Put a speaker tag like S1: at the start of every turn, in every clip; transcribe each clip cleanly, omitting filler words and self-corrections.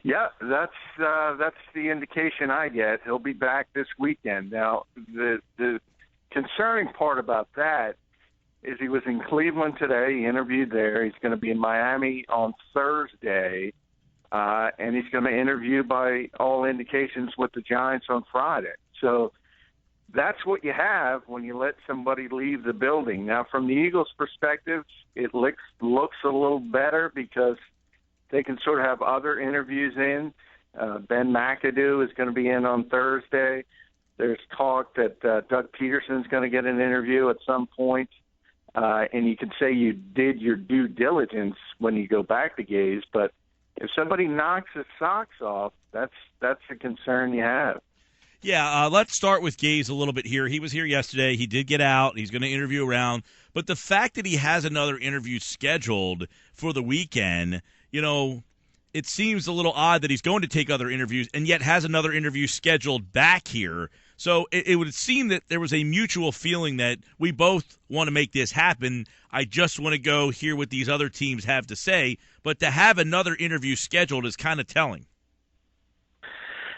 S1: Yeah, that's the indication I get. He'll be back this weekend. Now, the concerning part about that is he was in Cleveland today. He interviewed there. He's going to be in Miami on Thursday, and he's going to interview, by all indications, with the Giants on Friday. So that's what you have when you let somebody leave the building. Now, from the Eagles' perspective, it looks a little better because they can sort of have other interviews in. Ben McAdoo is going to be in on Thursday. There's talk that Doug Peterson's going to get an interview at some point. And you can say you did your due diligence when you go back to Gaze, but if somebody knocks his socks off, that's a concern you have.
S2: Yeah, let's start with Gaze a little bit here. He was here yesterday. He did get out. He's going to interview around. But the fact that he has another interview scheduled for the weekend, it seems a little odd that he's going to take other interviews and yet has another interview scheduled back here. So it would seem that there was a mutual feeling that we both want to make this happen. I just want to go hear what these other teams have to say. But to have another interview scheduled is kind of telling.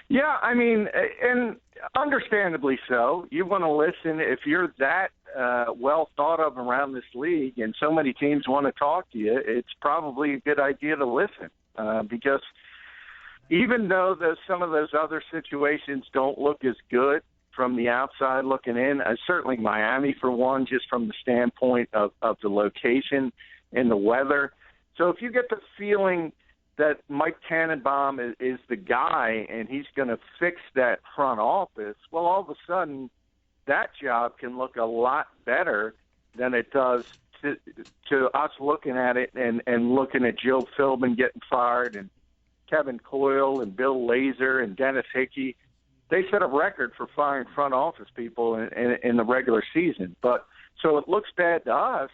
S1: Yeah, I mean, and understandably so. You want to listen. If you're that well thought of around this league and so many teams want to talk to you, it's probably a good idea to listen because even though some of those other situations don't look as good from the outside looking in, certainly Miami, for one, just from the standpoint of the location and the weather. So if you get the feeling that Mike Tannenbaum is the guy and he's going to fix that front office, well, all of a sudden that job can look a lot better than it does to us looking at it and looking at Joe Philbin getting fired and Kevin Coyle and Bill Lazor and Dennis Hickey. They set a record for firing front office people in the regular season. But so it looks bad to us,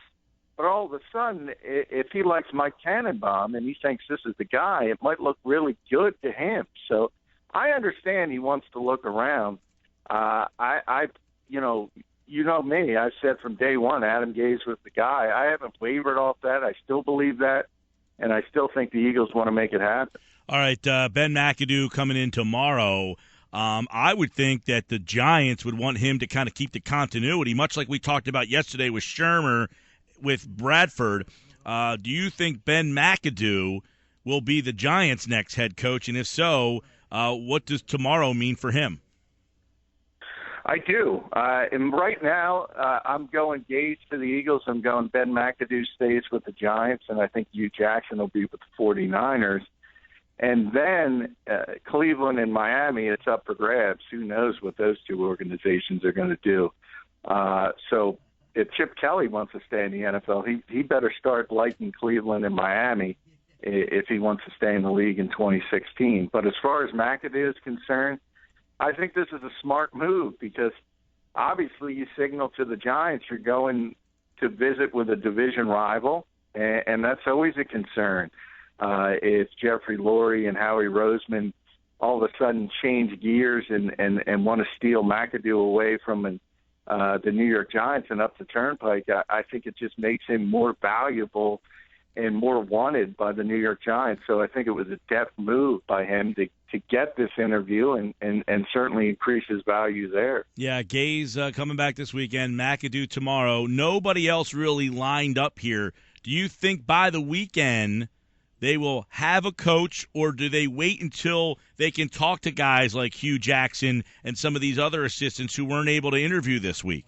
S1: but all of a sudden, if he likes Mike Tannenbaum and he thinks this is the guy, it might look really good to him. So I understand he wants to look around. You know me. I've said from day one, Adam Gase was the guy. I haven't wavered off that. I still believe that, and I still think the Eagles want to make it happen.
S2: All right, Ben McAdoo coming in tomorrow. I would think that the Giants would want him to kind of keep the continuity, much like we talked about yesterday with Shermer, with Bradford. Do you think Ben McAdoo will be the Giants' next head coach? And if so, what does tomorrow mean for him?
S1: I do. And right now, I'm going Gase to the Eagles. I'm going Ben McAdoo stays with the Giants, and I think Hugh Jackson will be with the 49ers. And then Cleveland and Miami, it's up for grabs. Who knows what those two organizations are going to do. So if Chip Kelly wants to stay in the NFL, he better start liking Cleveland and Miami if he wants to stay in the league in 2016. But as far as McAdoo is concerned, I think this is a smart move because obviously you signal to the Giants you're going to visit with a division rival, and that's always a concern. If Jeffrey Lurie and Howie Roseman all of a sudden change gears and want to steal McAdoo away from the New York Giants and up the turnpike, I think it just makes him more valuable and more wanted by the New York Giants. So I think it was a deft move by him to get this interview and certainly increase his value there.
S2: Yeah, Gaze coming back this weekend, McAdoo tomorrow. Nobody else really lined up here. Do you think by the weekend they will have a coach, or do they wait until they can talk to guys like Hugh Jackson and some of these other assistants who weren't able to interview this week?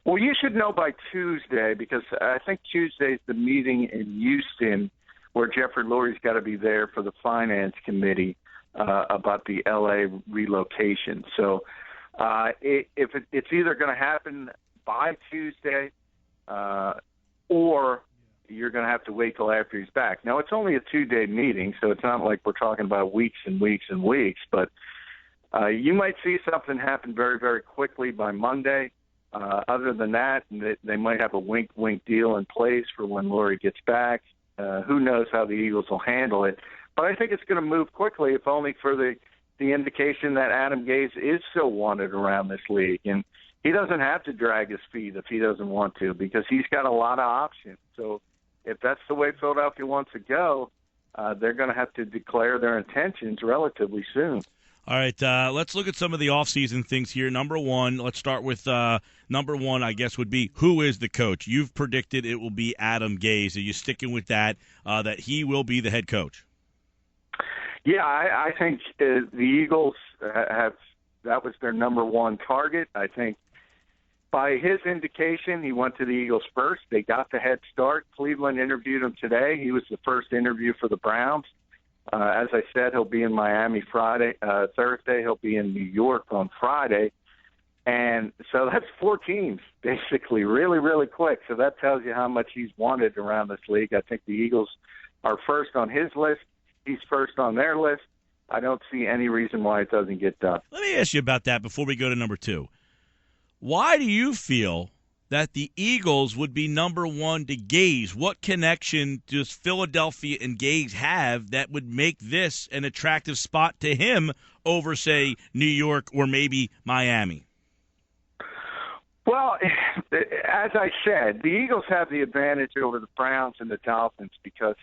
S1: Well, you should know by Tuesday because I think Tuesday's the meeting in Houston where Jeffrey Lurie's got to be there for the finance committee about the L.A. relocation. So it's either going to happen by Tuesday or you're going to have to wait till after he's back. Now, it's only a 2-day meeting, so it's not like we're talking about weeks and weeks and weeks, but you might see something happen very, very quickly by Monday. Other than that, they might have a wink-wink deal in place for when Lurie gets back. Who knows how the Eagles will handle it. But I think it's going to move quickly, if only for the indication that Adam Gase is so wanted around this league. And he doesn't have to drag his feet if he doesn't want to because he's got a lot of options. So if that's the way Philadelphia wants to go, they're going to have to declare their intentions relatively soon.
S2: All right, let's look at some of the offseason things here. Number one, let's start with number one, I guess, would be who is the coach? You've predicted it will be Adam Gase. Are you sticking with that he will be the head coach?
S1: Yeah, I think the Eagles that was their number one target. I think by his indication, he went to the Eagles first. They got the head start. Cleveland interviewed him today. He was the first interview for the Browns. As I said, he'll be in Miami Thursday. He'll be in New York on Friday. And so that's 4 teams, basically, really, really quick. So that tells you how much he's wanted around this league. I think the Eagles are first on his list. He's first on their list. I don't see any reason why it doesn't get done.
S2: Let me ask you about that before we go to number two. Why do you feel that the Eagles would be number one to Gase? What connection does Philadelphia and Gase have that would make this an attractive spot to him over, say, New York or maybe Miami?
S1: Well, as I said, the Eagles have the advantage over the Browns and the Dolphins because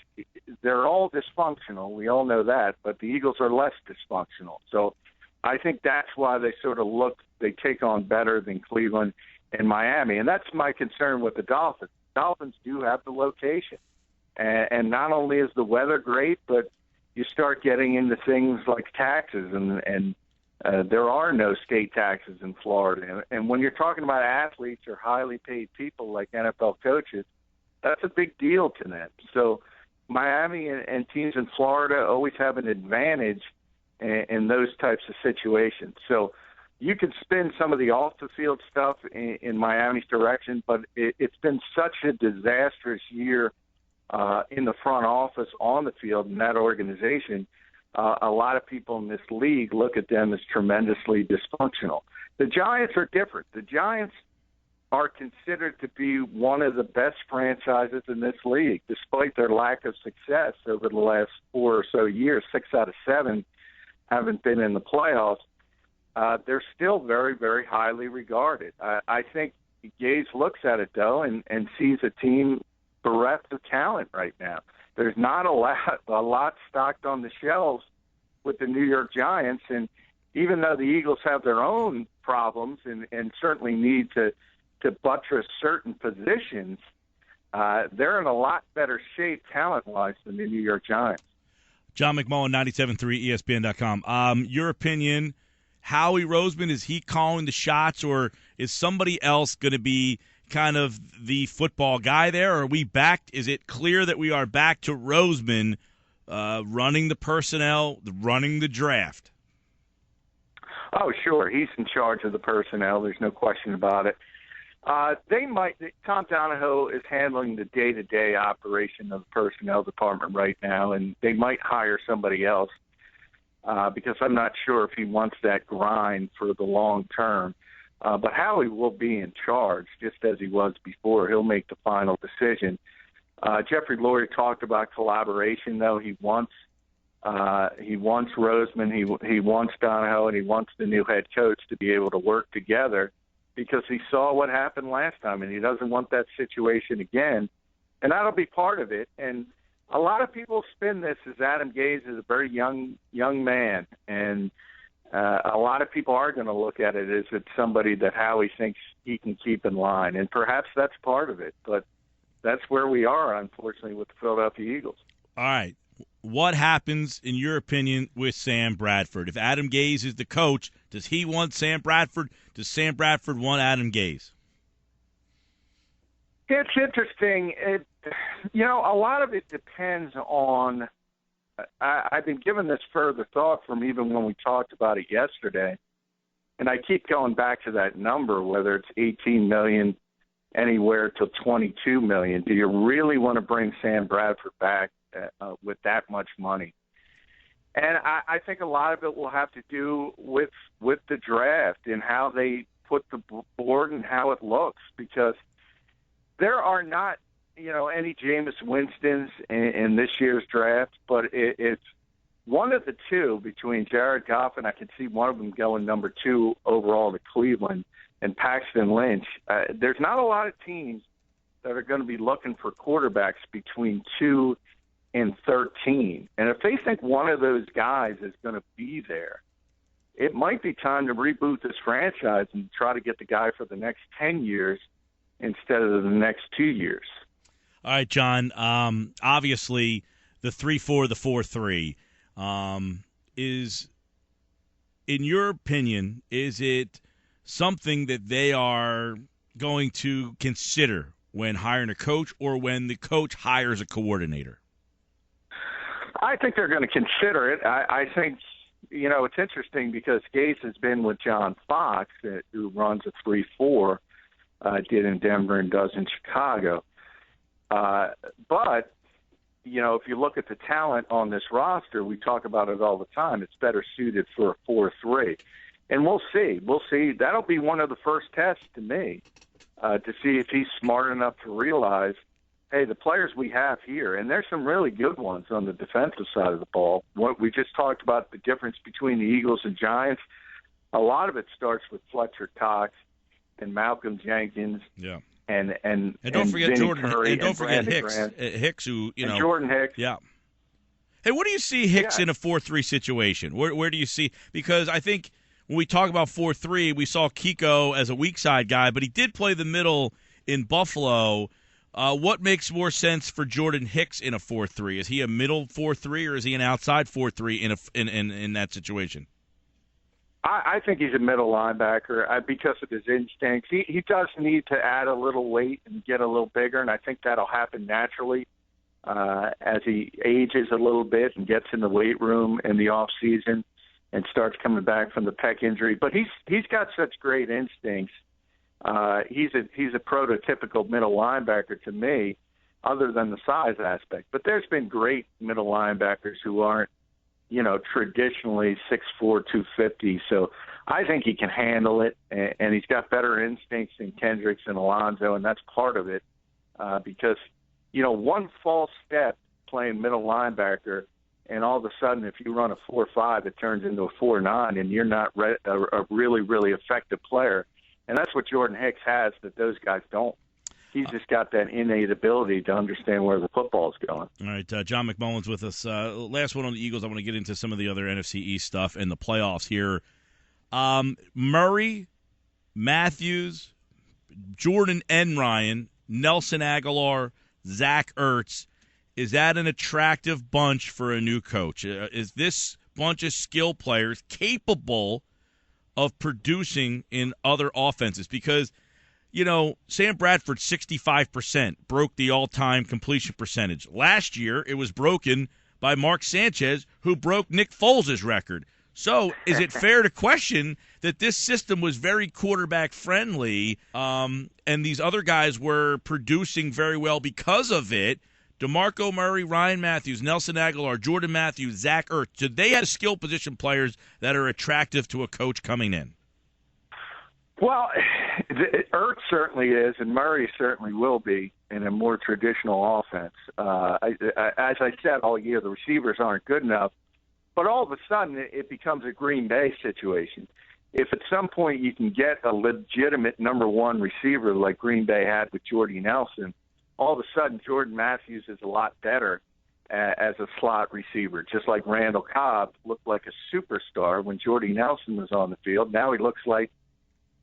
S1: they're all dysfunctional. We all know that, but the Eagles are less dysfunctional. So I think that's why they take on better than Cleveland and Miami. And that's my concern with the Dolphins. Dolphins do have the location. And not only is the weather great, but you start getting into things like taxes and there are no state taxes in Florida. And when you're talking about athletes or highly paid people like NFL coaches, that's a big deal to them. So Miami and teams in Florida always have an advantage in those types of situations. So you can spin some of the off-the-field stuff in Miami's direction, but it's been such a disastrous year in the front office, on the field, in that organization. A lot of people in this league look at them as tremendously dysfunctional. The Giants are different. The Giants are considered to be one of the best franchises in this league, despite their lack of success over the last 4 or so years. 6 out of 7 haven't been in the playoffs. They're still very, very highly regarded. I think Gase looks at it, though, and sees a team bereft of talent right now. There's not a lot stocked on the shelves with the New York Giants, and even though the Eagles have their own problems and certainly need to buttress certain positions, they're in a lot better shape talent-wise than the New York Giants.
S2: John McMullen, 97.3 ESPN.com. Your opinion, Howie Roseman, is he calling the shots, or is somebody else going to be kind of the football guy there? Or are we back? Is it clear that we are back to Roseman running the personnel, running the draft?
S1: Oh, sure. He's in charge of the personnel. There's no question about it. Tom Donahoe is handling the day-to-day operation of the personnel department right now, and they might hire somebody else because I'm not sure if he wants that grind for the long term. But Howie will be in charge, just as he was before. He'll make the final decision. Jeffrey Lurie talked about collaboration, though. He wants Roseman, he wants Donahoe, and he wants the new head coach to be able to work together because he saw what happened last time, and he doesn't want that situation again. And that'll be part of it. And a lot of people spin this as Adam Gase is a very young man, and a lot of people are going to look at it as it's somebody that Howie thinks he can keep in line, and perhaps that's part of it. But that's where we are, unfortunately, with the Philadelphia Eagles.
S2: All right. What happens, in your opinion, with Sam Bradford? If Adam Gase is the coach, does he want Sam Bradford? Does Sam Bradford want Adam Gase?
S1: It's interesting. A lot of it depends on I've been given this further thought from even when we talked about it yesterday, and I keep going back to that number, whether it's $18 million anywhere to $22 million. Do you really want to bring Sam Bradford back with that much money? And I think a lot of it will have to do with the draft and how they put the board and how it looks, because there are not any Jameis Winstons in this year's draft, but it's one of the two between Jared Goff, and I can see one of them going number 2 overall to Cleveland, and Paxton Lynch. There's not a lot of teams that are going to be looking for quarterbacks between 2 in 13. And if they think one of those guys is going to be there, it might be time to reboot this franchise and try to get the guy for the next 10 years instead of the next 2 years.
S2: All right, John. Obviously, the 3-4, the 4-3 is, in your opinion, is it something that they are going to consider when hiring a coach or when the coach hires a coordinator?
S1: I think they're going to consider it. I think, it's interesting because Gase has been with John Fox, who runs a 3-4, did in Denver and does in Chicago. But, if you look at the talent on this roster, we talk about it all the time, it's better suited for a 4-3. And we'll see. That'll be one of the first tests to me, to see if he's smart enough to realize, hey, the players we have here, and there's some really good ones on the defensive side of the ball. What we just talked about, the difference between the Eagles and Giants, a lot of it starts with Fletcher Cox and Malcolm Jenkins.
S2: Yeah.
S1: And
S2: don't forget
S1: Vinny
S2: Jordan.
S1: Curry
S2: And don't forget Hicks.
S1: Grant.
S2: Hicks, who
S1: And Jordan Hicks.
S2: Yeah. Hey, what do you see Hicks in a 4-3 situation? Where do you see? Because I think when we talk about 4-3, we saw Kiko as a weak side guy, but he did play the middle in Buffalo. What makes more sense for Jordan Hicks in a 4-3? Is he a middle 4-3 or is he an outside 4-3 in that situation?
S1: I think he's a middle linebacker because of his instincts. He does need to add a little weight and get a little bigger, and I think that'll happen naturally as he ages a little bit and gets in the weight room in the off season and starts coming back from the pec injury. But he's got such great instincts. He's a prototypical middle linebacker to me, other than the size aspect. But there's been great middle linebackers who aren't, traditionally 6'4", 250. So I think he can handle it, and he's got better instincts than Kendricks and Alonzo, and that's part of it because, one false step playing middle linebacker, and all of a sudden if you run a 4-5, it turns into a 4-9, and you're not a really, really effective player. And that's what Jordan Hicks has that those guys don't. He's just got that innate ability to understand where the football's going.
S2: All right, John McMullen's with us. Last one on the Eagles. I want to get into some of the other NFC East stuff and the playoffs here. Murray, Matthews, Jordan and Ryan, Nelson Aguilar, Zach Ertz. Is that an attractive bunch for a new coach? Is this bunch of skill players capable of producing in other offenses? Because Sam Bradford, 65%, broke the all-time completion percentage. Last year, it was broken by Mark Sanchez, who broke Nick Foles' record. So is it fair to question that this system was very quarterback-friendly and these other guys were producing very well because of it? DeMarco Murray, Ryan Matthews, Nelson Aguilar, Jordan Matthews, Zach Ertz. Do they have skill position players that are attractive to a coach coming in?
S1: Well, Ertz certainly is, and Murray certainly will be in a more traditional offense. As I said all year, the receivers aren't good enough, but all of a sudden it becomes a Green Bay situation. If at some point you can get a legitimate number one receiver like Green Bay had with Jordy Nelson, all of a sudden Jordan Matthews is a lot better as a slot receiver, just like Randall Cobb looked like a superstar when Jordy Nelson was on the field. Now he looks like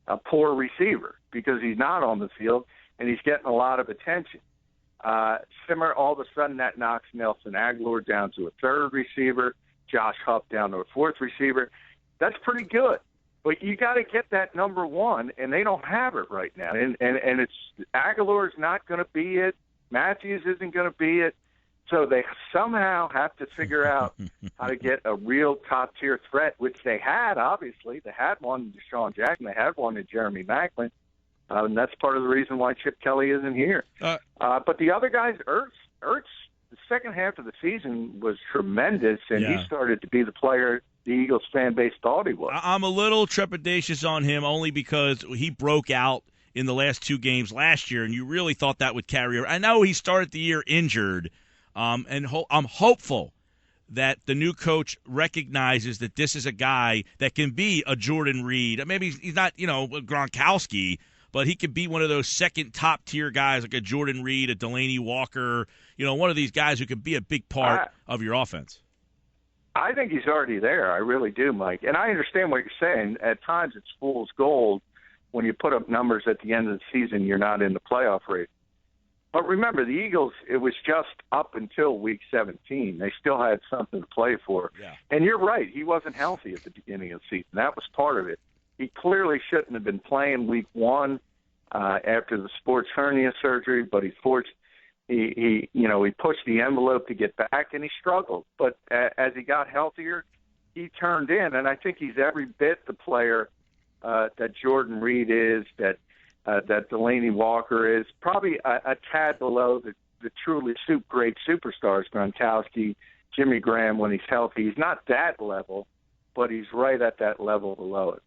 S1: a poor receiver because he's not on the field and he's getting a lot of attention. Simmer, all of a sudden that knocks Nelson Aguilar down to a third receiver, Josh Huff down to a fourth receiver. That's pretty good. But you got to get that number one, and they don't have it right now. And it's Aguilar's not going to be it. Matthews isn't going to be it. So they somehow have to figure out how to get a real top-tier threat, which they had, obviously. They had one in Deshaun Jackson. They had one in Jeremy Maclin. And that's part of the reason why Chip Kelly isn't here. But the other guys, Ertz, the second half of the season was tremendous, and he started to be the player the Eagles fan base thought he was.
S2: I'm a little trepidatious on him only because he broke out in the last two games last year, and you really thought that would carry over. I know he started the year injured, and I'm hopeful that the new coach recognizes that this is a guy that can be a Jordan Reed. Maybe he's not, Gronkowski, but he could be one of those second top-tier guys like a Jordan Reed, a Delaney Walker, one of these guys who could be a big part of your offense.
S1: I think he's already there. I really do, Mike. And I understand what you're saying. At times it's fool's gold. When you put up numbers at the end of the season, you're not in the playoff race. But remember, the Eagles, it was just up until Week 17. They still had something to play for.
S2: Yeah.
S1: And you're right. He wasn't healthy at the beginning of the season. That was part of it. He clearly shouldn't have been playing Week 1 after the sports hernia surgery, but he pushed the envelope to get back, and he struggled. But as he got healthier, he turned in, and I think he's every bit the player that Jordan Reed is, that Delaney Walker is, probably a tad below the truly great superstars, Gronkowski, Jimmy Graham when he's healthy. He's not that level, but he's right at that level below it.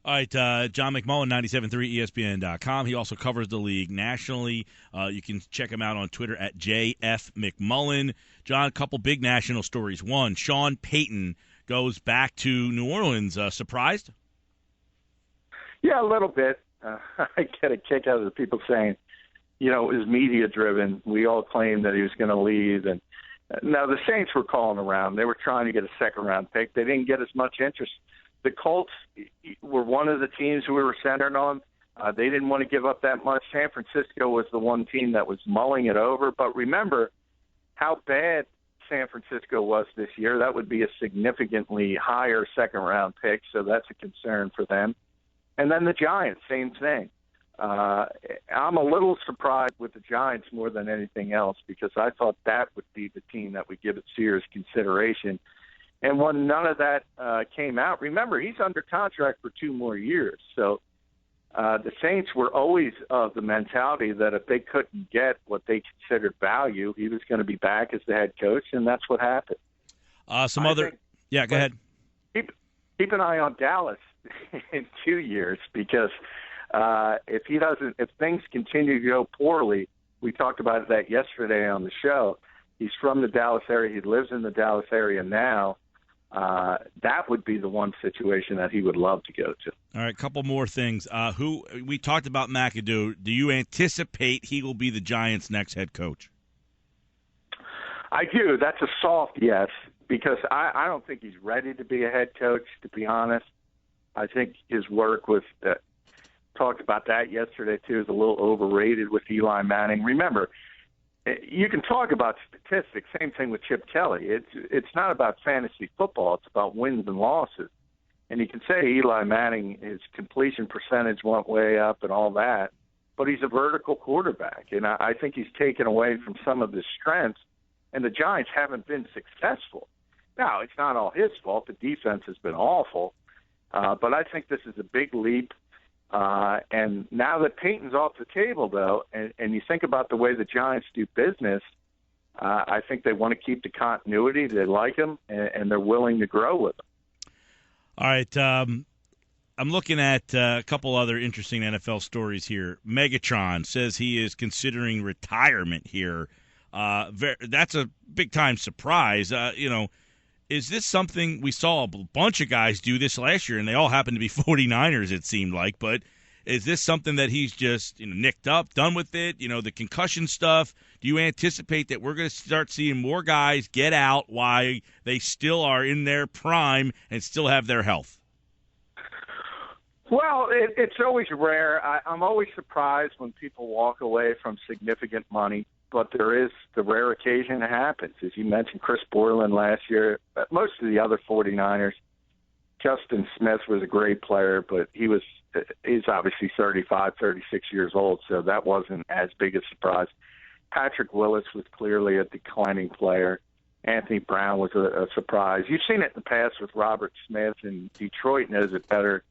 S2: All right, John McMullen, 97.3 ESPN.com. He also covers the league nationally. You can check him out on Twitter at JF McMullen. John, a couple big national stories. One, Sean Payton goes back to New Orleans. Surprised?
S1: Yeah, a little bit. I get a kick out of the people saying, it was media-driven. We all claimed that he was going to leave. And now the Saints were calling around. They were trying to get a second-round pick. They didn't get as much interest. The Colts were one of the teams we were centered on. They didn't want to give up that much. San Francisco was the one team that was mulling it over. But remember how bad San Francisco was this year. That would be a significantly higher second-round pick, so that's a concern for them. And then the Giants, same thing. I'm a little surprised with the Giants more than anything else because I thought that would be the team that would give it serious consideration. And when none of that came out, remember, he's under contract for 2 more years. So the Saints were always of the mentality that if they couldn't get what they considered value, he was going to be back as the head coach, and that's what happened.
S2: Go ahead.
S1: Keep an eye on Dallas in 2 years because if things continue to go poorly, we talked about that yesterday on the show. He's from the Dallas area. He lives in the Dallas area now. That would be the one situation that he would love to go to.
S2: All right, a couple more things. Who we talked about McAdoo. Do you anticipate he will be the Giants' next head coach?
S1: I do. That's a soft yes because I don't think he's ready to be a head coach, to be honest. I think his work with talked about that yesterday, too, is a little overrated with Eli Manning. Remember, you can talk about statistics, same thing with Chip Kelly. It's not about fantasy football. It's about wins and losses. And you can say Eli Manning, his completion percentage went way up and all that, but he's a vertical quarterback. And I think he's taken away from some of his strengths, and the Giants haven't been successful. Now, it's not all his fault. The defense has been awful. But I think this is a big leap. And now that Payton's off the table, though, and you think about the way the Giants do business, I think they want to keep the continuity. They like him, and they're willing to grow with him.
S2: All right. I'm looking at a couple other interesting NFL stories here. Megatron says he is considering retirement here. That's a big-time surprise. Is this something we saw a bunch of guys do this last year, and they all happened to be 49ers, it seemed like, but is this something that he's just nicked up, done with it, the concussion stuff? Do you anticipate that we're going to start seeing more guys get out while they still are in their prime and still have their health?
S1: Well, it's always rare. I'm always surprised when people walk away from significant money. But there is the rare occasion it happens. As you mentioned, Chris Borland last year, most of the other 49ers, Justin Smith was a great player, but he's obviously 35, 36 years old, so that wasn't as big a surprise. Patrick Willis was clearly a declining player. Anthony Brown was a surprise. You've seen it in the past with Robert Smith, and Detroit knows it better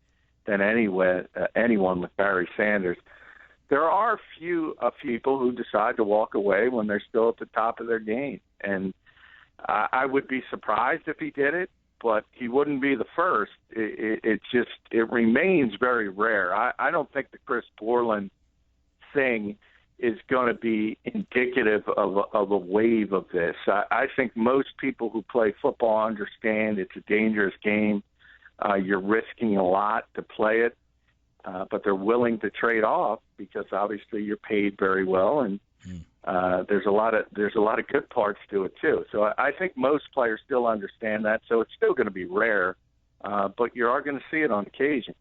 S1: than anyone with Barry Sanders. There are a few people who decide to walk away when they're still at the top of their game. And I would be surprised if he did it, but he wouldn't be the first. It remains very rare. I don't think the Chris Borland thing is going to be indicative of a wave of this. I think most people who play football understand it's a dangerous game. You're risking a lot to play it. but they're willing to trade off because obviously you're paid very well, and there's a lot of good parts to it too. So I think most players still understand that. So it's still going to be rare, but you are going to see it on occasion.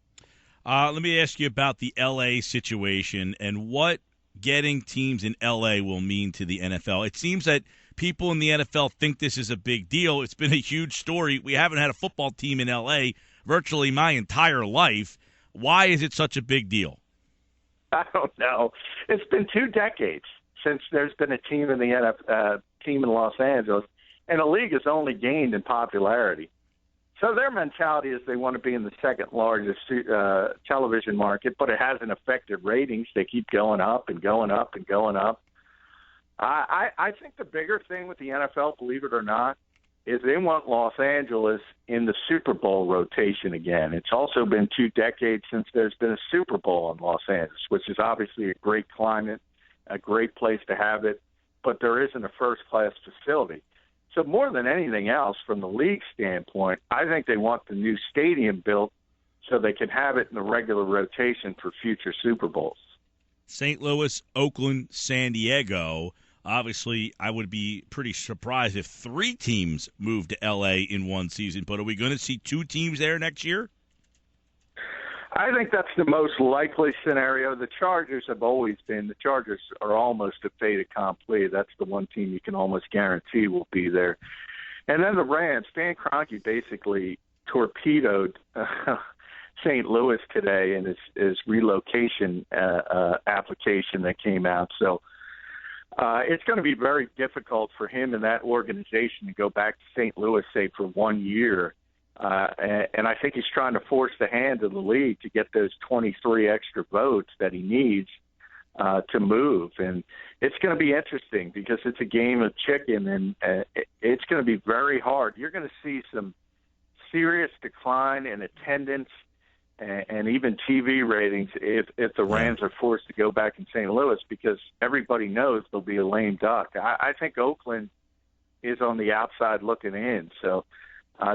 S2: Let me ask you about the L.A. situation and what getting teams in L.A. will mean to the NFL. It seems that people in the NFL think this is a big deal. It's been a huge story. We haven't had a football team in L.A. virtually my entire life. Why is it such a big deal?
S1: I don't know. It's been 2 decades since there's been a team in the NFL, team in Los Angeles, and the league has only gained in popularity. So their mentality is they want to be in the second largest television market, but it hasn't affected ratings. They keep going up and going up and going up. I think the bigger thing with the NFL, believe it or not, is they want Los Angeles in the Super Bowl rotation again. It's also been 2 decades since there's been a Super Bowl in Los Angeles, which is obviously a great climate, a great place to have it, but there isn't a first-class facility. So more than anything else, from the league standpoint, I think they want the new stadium built so they can have it in the regular rotation for future Super Bowls.
S2: St. Louis, Oakland, San Diego. Obviously, I would be pretty surprised if 3 teams moved to L.A. in one season, but are we going to see 2 teams there next year?
S1: I think that's the most likely scenario. The Chargers have always been. The Chargers are almost a fait accompli. That's the one team you can almost guarantee will be there. And then the Rams. Stan Kroenke basically torpedoed St. Louis today in his relocation application that came out. So it's going to be very difficult for him and that organization to go back to St. Louis, say, for 1 year. And I think he's trying to force the hand of the league to get those 23 extra votes that he needs to move. And it's going to be interesting because it's a game of chicken, and it's going to be very hard. You're going to see some serious decline in attendance and even TV ratings if the Rams are forced to go back in St. Louis, because everybody knows there'll be a lame duck. I think Oakland is on the outside looking in. So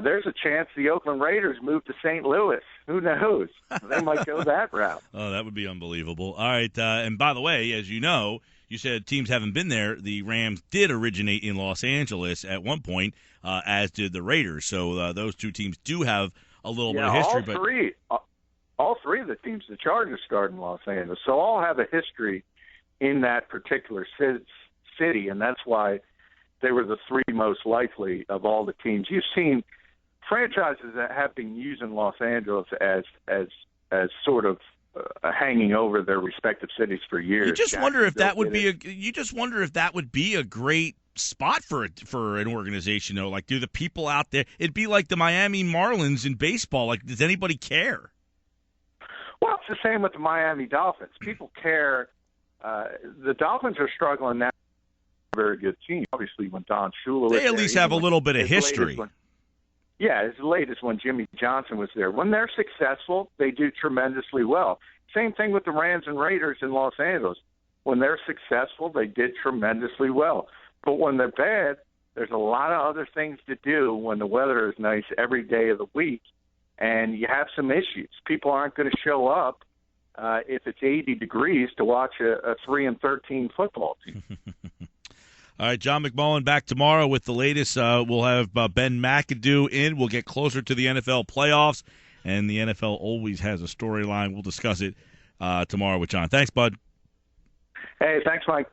S1: there's a chance the Oakland Raiders move to St. Louis. Who knows? They might go that route.
S2: Oh, that would be unbelievable. All right. And by the way, as you know, you said teams haven't been there. The Rams did originate in Los Angeles at one point, as did the Raiders. So those 2 teams do have a little bit of history.
S1: All three of the teams, the Chargers, started in Los Angeles. So all have a history in that particular city, and that's why they were the 3 most likely of all the teams. You've seen franchises that have been using Los Angeles as sort of hanging over their respective cities for years.
S2: You just wonder if that would be a great spot for an organization, though. Like, do the people out there? It'd be like the Miami Marlins in baseball. Like, does anybody care?
S1: Well, it's the same with the Miami Dolphins. People care. The Dolphins are struggling now. Very good team. Obviously, when Don Shula was there,
S2: they at least have a little bit of history.
S1: As late as when Jimmy Johnson was there. When they're successful, they do tremendously well. Same thing with the Rams and Raiders in Los Angeles. When they're successful, they did tremendously well. But when they're bad, there's a lot of other things to do when the weather is nice every day of the week, and you have some issues. People aren't going to show up if it's 80 degrees to watch a 3-13 football team.
S2: All right, John McMullen back tomorrow with the latest. We'll have Ben McAdoo in. We'll get closer to the NFL playoffs, and the NFL always has a storyline. We'll discuss it tomorrow with John. Thanks, bud.
S1: Hey, thanks, Mike.